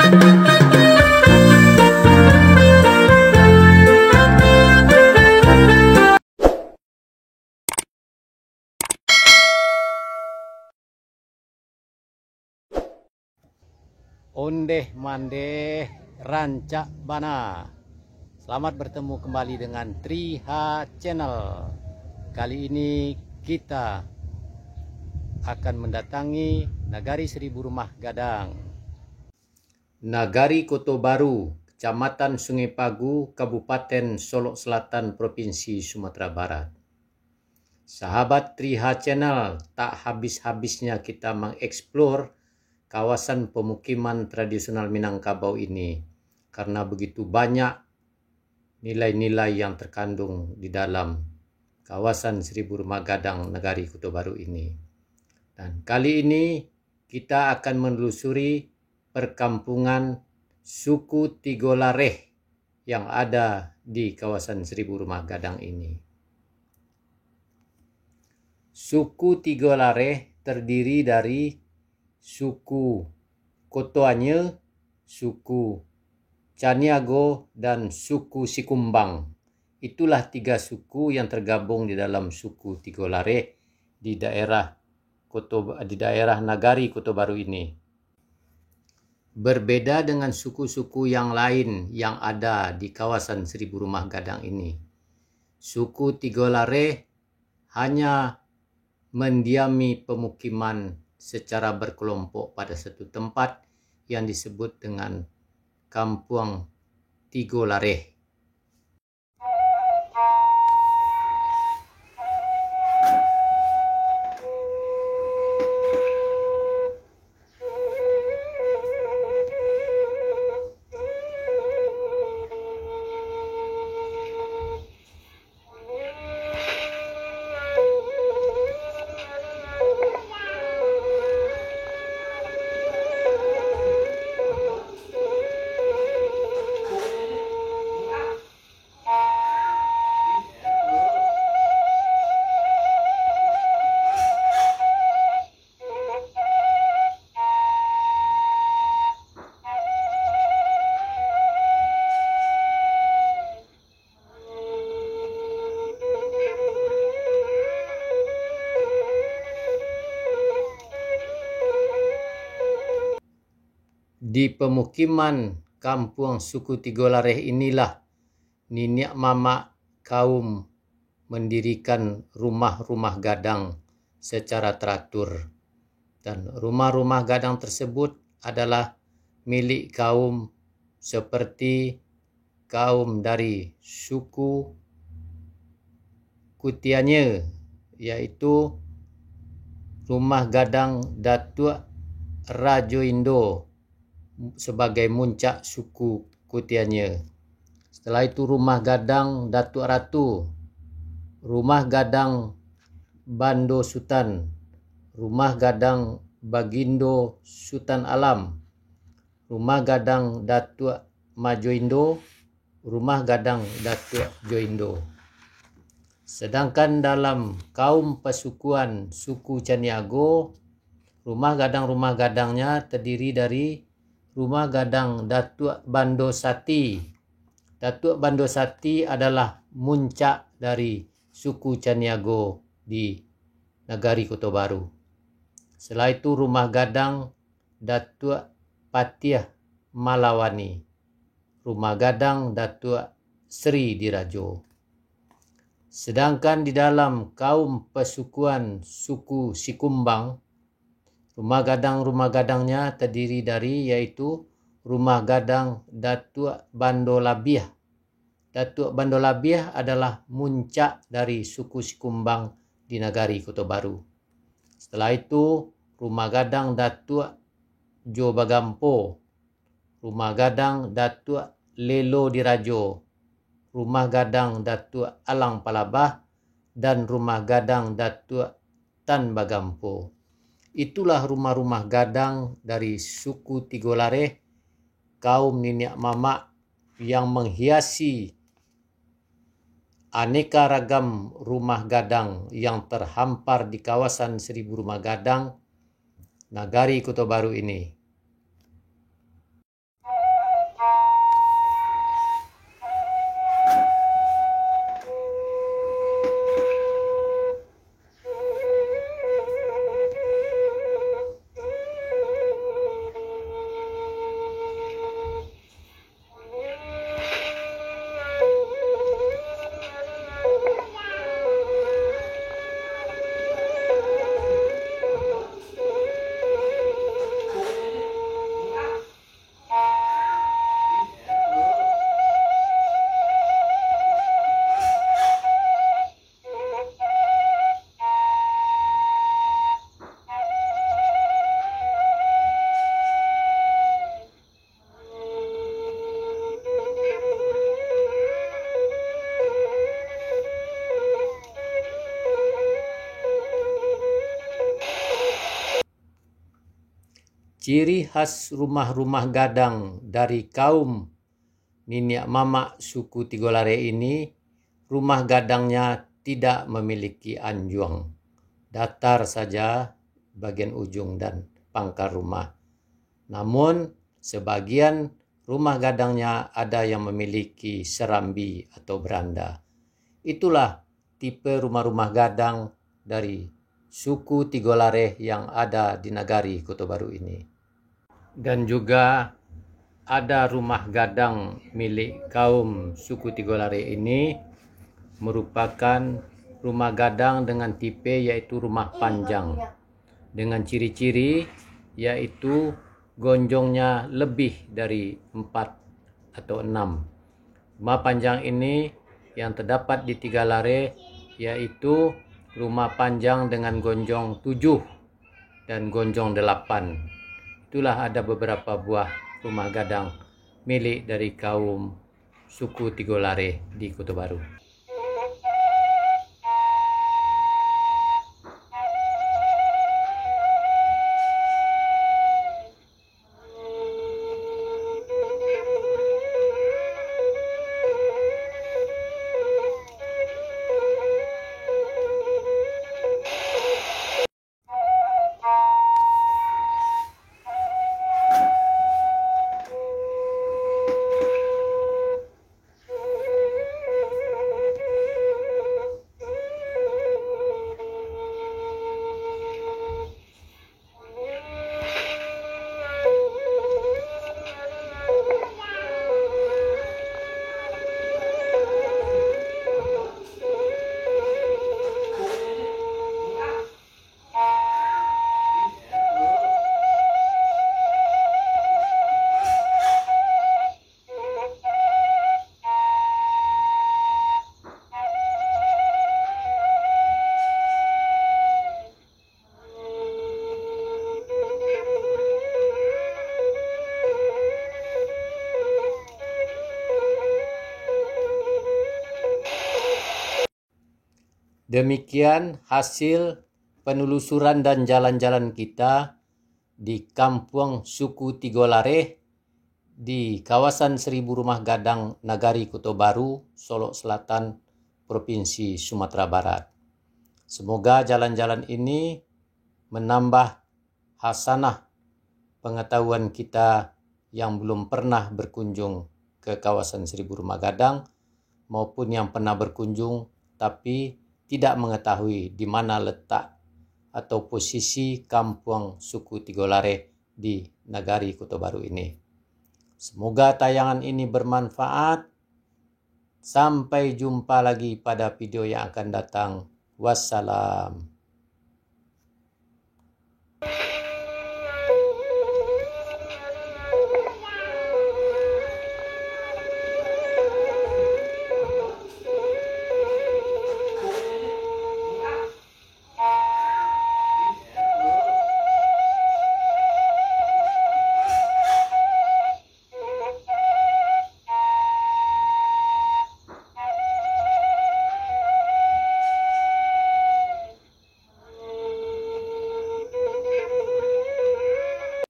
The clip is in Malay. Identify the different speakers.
Speaker 1: Ondeh mandeh rancak bana. Selamat bertemu kembali dengan Triha Channel. Kali ini kita akan mendatangi Nagari Seribu Rumah Gadang. Nagari Kota Baru, Kecamatan Sungai Pagu, Kabupaten Solok Selatan, Provinsi Sumatera Barat. Sahabat Triha Channel, tak habis-habisnya kita mengeksplor kawasan pemukiman tradisional Minangkabau ini karena begitu banyak nilai-nilai yang terkandung di dalam kawasan Seribu Rumah Gadang Nagari Kota Baru ini. Dan kali ini kita akan menelusuri perkampungan suku Tigolareh yang ada di kawasan Seribu Rumah Gadang ini. Suku Tigolareh terdiri dari suku Kotoanye, suku Caniago, dan suku Sikumbang. Itulah 3 suku yang tergabung di dalam suku Tigolareh di daerah Nagari Kota Baru ini. Berbeda dengan suku-suku yang lain yang ada di kawasan Seribu Rumah Gadang ini. Suku Tigolareh hanya mendiami pemukiman secara berkelompok pada satu tempat yang disebut dengan Kampung Tigolareh. Di pemukiman kampung suku Tigolareh inilah nenek mama kaum mendirikan rumah-rumah gadang secara teratur. Dan rumah-rumah gadang tersebut adalah milik kaum seperti kaum dari suku Kutianye, yaitu rumah gadang Datuk Rajo Indo sebagai muncak suku Kutianye. Setelah itu rumah gadang Datuk Ratu, rumah gadang Bando Sultan, rumah gadang Bagindo Sultan Alam, rumah gadang Datuk Majoindo, rumah gadang Datuk Joindo. Sedangkan dalam kaum pesukuan suku Caniago, rumah gadangnya terdiri dari rumah gadang Datuk Bando Sati. Datuk Bando Sati adalah muncak dari suku Caniago di Nagari Kota Baru. Setelah itu rumah gadang Datuk Patiah Malawani, rumah gadang Datuk Sri Dirajo. Sedangkan di dalam kaum pesukuan suku Sikumbang, rumah gadangnya terdiri dari yaitu rumah gadang Datuk Bando Labiah. Datuk Bando Labiah adalah muncak dari suku Sikumbang di Nagari Kota Baru. Setelah itu rumah gadang Datuk Jo Bagampo, rumah gadang Datuk Lelo Dirajo, rumah gadang Datuk Alang Palabah, dan rumah gadang Datuk Tan Bagampo. Itulah rumah-rumah gadang dari suku Tigolareh, kaum nenek mama yang menghiasi aneka ragam rumah gadang yang terhampar di kawasan Seribu Rumah Gadang Nagari Kota Baru ini. Ciri khas rumah-rumah gadang dari kaum Niniak Mamak suku Tigolare ini, rumah gadangnya tidak memiliki anjuang. Datar saja bagian ujung dan pangkal rumah. Namun sebagian rumah gadangnya ada yang memiliki serambi atau beranda. Itulah tipe rumah-rumah gadang dari suku Tigolare yang ada di Nagari Kota Baru ini. Dan juga ada rumah gadang milik kaum suku Tigolare ini merupakan rumah gadang dengan tipe yaitu rumah panjang. Dengan ciri-ciri yaitu gonjongnya lebih dari 4 atau 6. Rumah panjang ini yang terdapat di Tigolare yaitu rumah panjang dengan gonjong 7 dan gonjong 8. Itulah ada beberapa buah rumah gadang milik dari kaum suku Tigolare di Kota Baru. Demikian hasil penelusuran dan jalan-jalan kita di kampung suku Tigolare di kawasan 1000 Rumah Gadang Nagari Kota Baru, Solok Selatan, Provinsi Sumatera Barat. Semoga jalan-jalan ini menambah hasanah pengetahuan kita yang belum pernah berkunjung ke kawasan 1000 Rumah Gadang maupun yang pernah berkunjung tapi tidak mengetahui di mana letak atau posisi kampung suku Tigolare di Nagari Kota Baru ini. Semoga tayangan ini bermanfaat. Sampai jumpa lagi pada video yang akan datang. Wassalam.